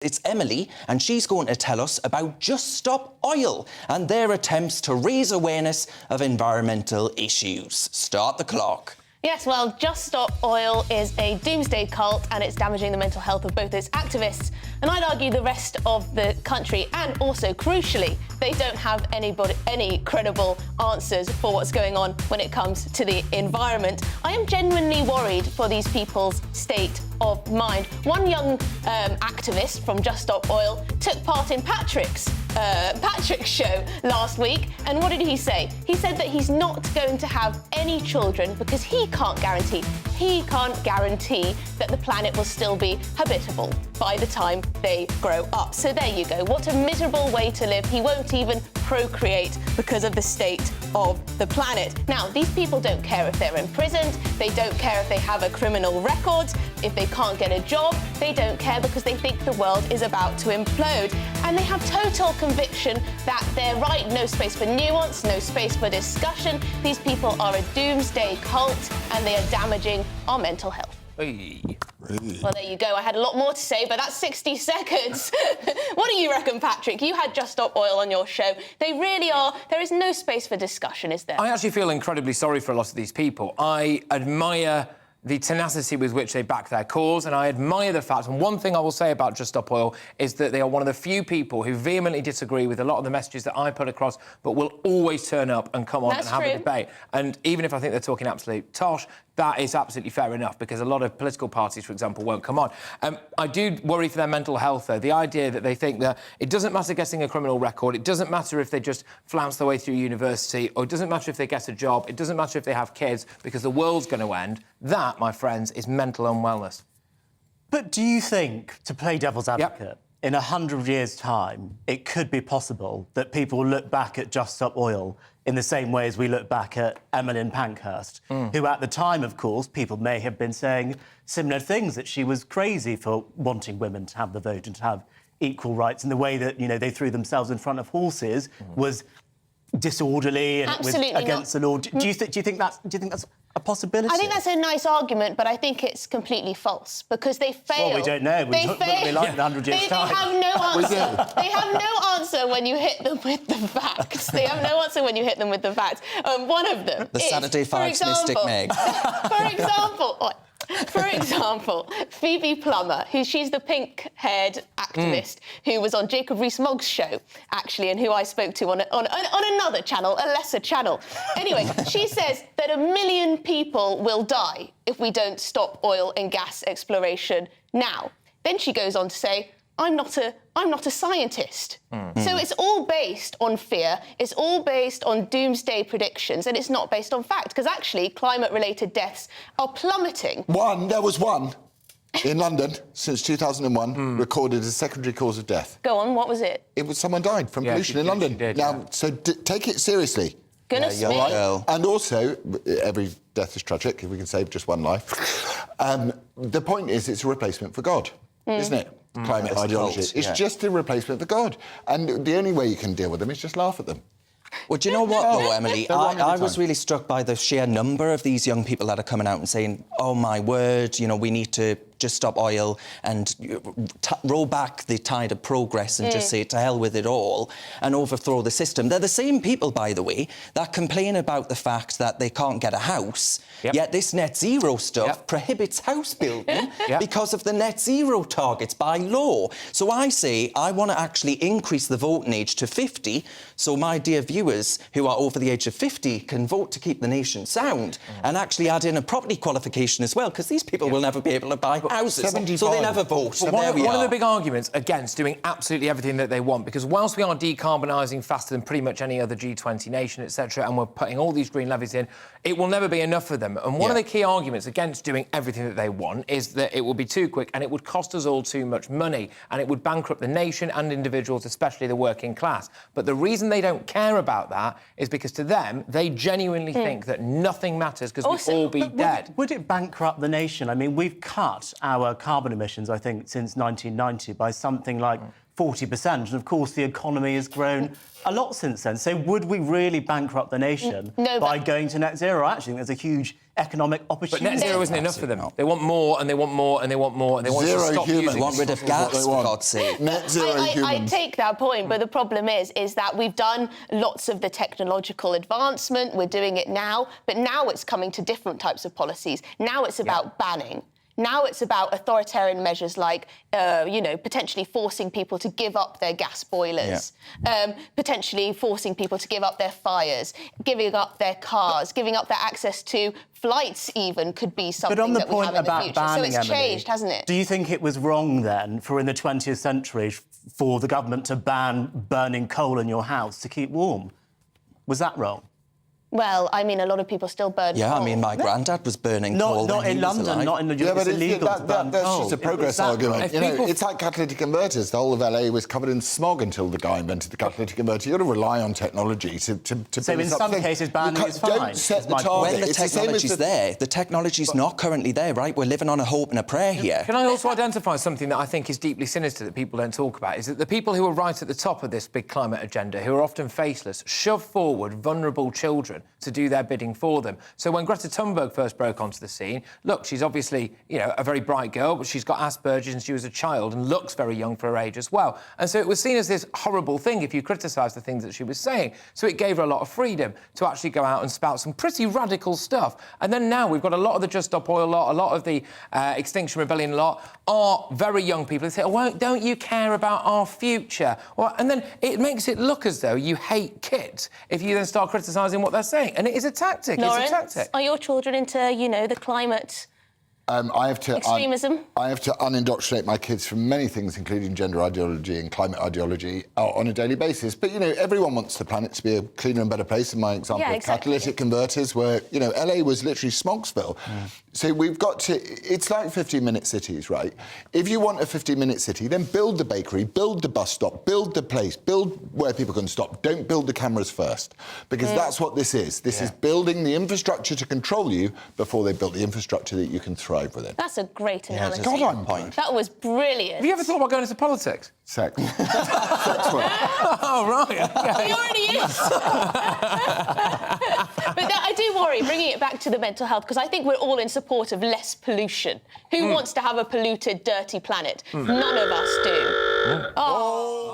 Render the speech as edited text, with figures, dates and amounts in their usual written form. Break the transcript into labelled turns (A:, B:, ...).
A: It's Emily, and she's going to tell us about Just Stop Oil and their attempts to raise awareness of environmental issues. Start the clock.
B: Yes, well, Just Stop Oil is a doomsday cult and it's damaging the mental health of both its activists and I'd argue the rest of the country, and also, crucially, they don't have any credible answers for what's going on when it comes to the environment. I am genuinely worried for these people's state of mind. One young activist from Just Stop Oil took part in Patrick's show last week, and what did he say? He said that he's not going to have any children because he can't guarantee that the planet will still be habitable by the time they grow up. So there you go. What a miserable way to live. He won't even procreate because of the state of the planet. Now, these people don't care if they're imprisoned, they don't care if they have a criminal record, if they can't get a job, they don't care because they think the world is about to implode. And they have total conviction that they're right. No space for nuance, no space for discussion. These people are a doomsday cult and they are damaging our mental health.
C: Hey.
B: Well, there you go. I had a lot more to say, but that's 60 seconds. What do you reckon, Patrick? You had Just Stop Oil on your show. They really are. There is no space for discussion, is there?
C: I actually feel incredibly sorry for a lot of these people. I admire the tenacity with which they back their cause, and I admire the fact, and one thing I will say about Just Stop Oil is that they are one of the few people who vehemently disagree with a lot of the messages that I put across, but will always turn up and come on and have a debate. And even if I think they're talking absolute tosh, that is absolutely fair enough, because a lot of political parties, for example, won't come on. I do worry for their mental health, though. The idea that they think that it doesn't matter getting a criminal record, it doesn't matter if they just flounce their way through university, or it doesn't matter if they get a job, it doesn't matter if they have kids, because the world's going to end. That, my friends, is mental unwellness.
D: But do you think, to play devil's advocate, in 100 years' time, it could be possible that people look back at Just Stop Oil in the same way as we look back at Emily Pankhurst, who at the time, of course, people may have been saying similar things, that she was crazy for wanting women to have the vote and to have equal rights, and the way that, you know, they threw themselves in front of horses was disorderly and it was against the law. Do you think that's a possibility?
B: I think that's a nice argument, but I think it's completely false because they fail.
D: Well, we don't know.
B: They fail.
D: Be like in 100 years' time.
B: They have no answer. They have no answer when you hit them with the facts. They have no answer when you hit them with the facts. One of them
A: The
B: is,
A: Saturday Five's Mystic Meg.
B: For example, Phoebe Plummer, she's the pink-haired activist who was on Jacob Rees-Mogg's show, actually, and who I spoke to on another channel, a lesser channel. Anyway, she says that 1 million people will die if we don't stop oil and gas exploration now. Then she goes on to say, I'm not a scientist. So it's all based on fear, it's all based on doomsday predictions, and it's not based on fact, because actually climate-related deaths are plummeting.
E: There was one in London since 2001 recorded as a secondary cause of death.
B: Go on, what was it?
E: It was someone died from pollution in London. So take it seriously.
B: Goodness me.
E: And also, every death is tragic, if we can save just one life. The point is, it's a replacement for God, isn't it? Climate ideology. It's just a replacement for God. And the only way you can deal with them is just laugh at them.
A: Well, do you know what, though, Emily? I was really struck by the sheer number of these young people that are coming out and saying, oh, my word, you know, we need to just stop oil and roll back the tide of progress and just say to hell with it all and overthrow the system. They're the same people, by the way, that complain about the fact that they can't get a house, yet this net zero stuff prohibits house building because of the net zero targets by law. So I say I want to actually increase the voting age to 50, so my dear viewers who are over the age of 50 can vote to keep the nation sound, and actually add in a property qualification as well, because these people will never be able to buy houses, so they never vote. So
C: one of the big arguments against doing absolutely everything that they want, because whilst we are decarbonising faster than pretty much any other G20 nation, etc., and we're putting all these green levies in, it will never be enough for them. And one of the key arguments against doing everything that they want is that it will be too quick and it would cost us all too much money, and it would bankrupt the nation and individuals, especially the working class. But the reason they don't care about that is because to them, they genuinely think that nothing matters because we'll all be dead.
D: Would it bankrupt the nation? I mean, we've cut our carbon emissions, I think, since 1990 by something like 40%. And, of course, the economy has grown a lot since then. So would we really bankrupt the nation by going to net zero? I actually think there's a huge economic opportunity.
C: But net zero isn't enough for them. They want more, and they want more, and they want more, and they want to stop using.
A: They want rid of gas, for God's sake.
E: Net zero
B: I
E: humans.
B: take that point, but the problem is that we've done lots of the technological advancement. We're doing it now, but now it's coming to different types of policies. Now it's about banning. Now it's about authoritarian measures like, potentially forcing people to give up their gas boilers, potentially forcing people to give up their fires, giving up their cars, giving up their access to flights even could be something
D: But on the
B: that we
D: point
B: have in the
D: about
B: future.
D: banning,
B: So it's
D: Emily,
B: changed, hasn't it?
D: Do you think it was wrong then for in the 20th century for the government to ban burning coal in your house to keep warm? Was that wrong?
B: Well, I mean, a lot of people still burn
A: Yeah,
B: coal.
A: I mean, my granddad was burning coal
D: Not
A: when
D: in
A: he was
D: London,
A: alive.
D: not in the...
E: Yeah, but
D: it's illegal to burn
E: that's
D: coal.
E: just a progress
D: Is that
E: argument.
D: right?
E: You know, it's like catalytic converters. The whole of LA was covered in smog until the guy invented the catalytic converter. You've got to rely on technology to
D: So in some cases, banning is fine.
E: Don't set the
D: It's my
E: target.
A: When the
E: It's the same as
A: technology's there, the technology's not currently there, right? We're living on a hope and a prayer here.
C: Can I also identify something that I think is deeply sinister that people don't talk about, is that the people who are right at the top of this big climate agenda, who are often faceless, shove forward vulnerable children to do their bidding for them. So when Greta Thunberg first broke onto the scene, look, she's obviously, a very bright girl, but she's got Asperger's and she was a child and looks very young for her age as well. And so it was seen as this horrible thing if you criticise the things that she was saying. So it gave her a lot of freedom to actually go out and spout some pretty radical stuff. And then now we've got a lot of the Just Stop Oil lot, a lot of the Extinction Rebellion lot are very young people who say, oh, don't you care about our future? Well, and then it makes it look as though you hate kids if you then start criticising what they're saying. And it is a tactic.
B: Lawrence,
C: it's a tactic.
B: are your children into, the climate extremism?
E: I have to unindoctrinate my kids from many things, including gender ideology and climate ideology, on a daily basis. But, everyone wants the planet to be a cleaner and better place. In my example of catalytic converters, where, LA was literally Smogsville. So we've got to... It's like 15-minute cities, right? If you want a 15-minute city, then build the bakery, build the bus stop, build the place, build where people can stop. Don't build the cameras first, because that's what this is. This is building the infrastructure to control you before they built the infrastructure that you can thrive within.
B: That's a great analogy.
E: God, I'm point.
B: That was brilliant.
C: Have you ever thought about going into politics?
E: Sex. Sex work.
C: Oh, right. Okay.
B: He already is. But I do worry, bringing it back to the mental health, because I think we're all in support of less pollution. Who wants to have a polluted, dirty planet? None of us do. Oh.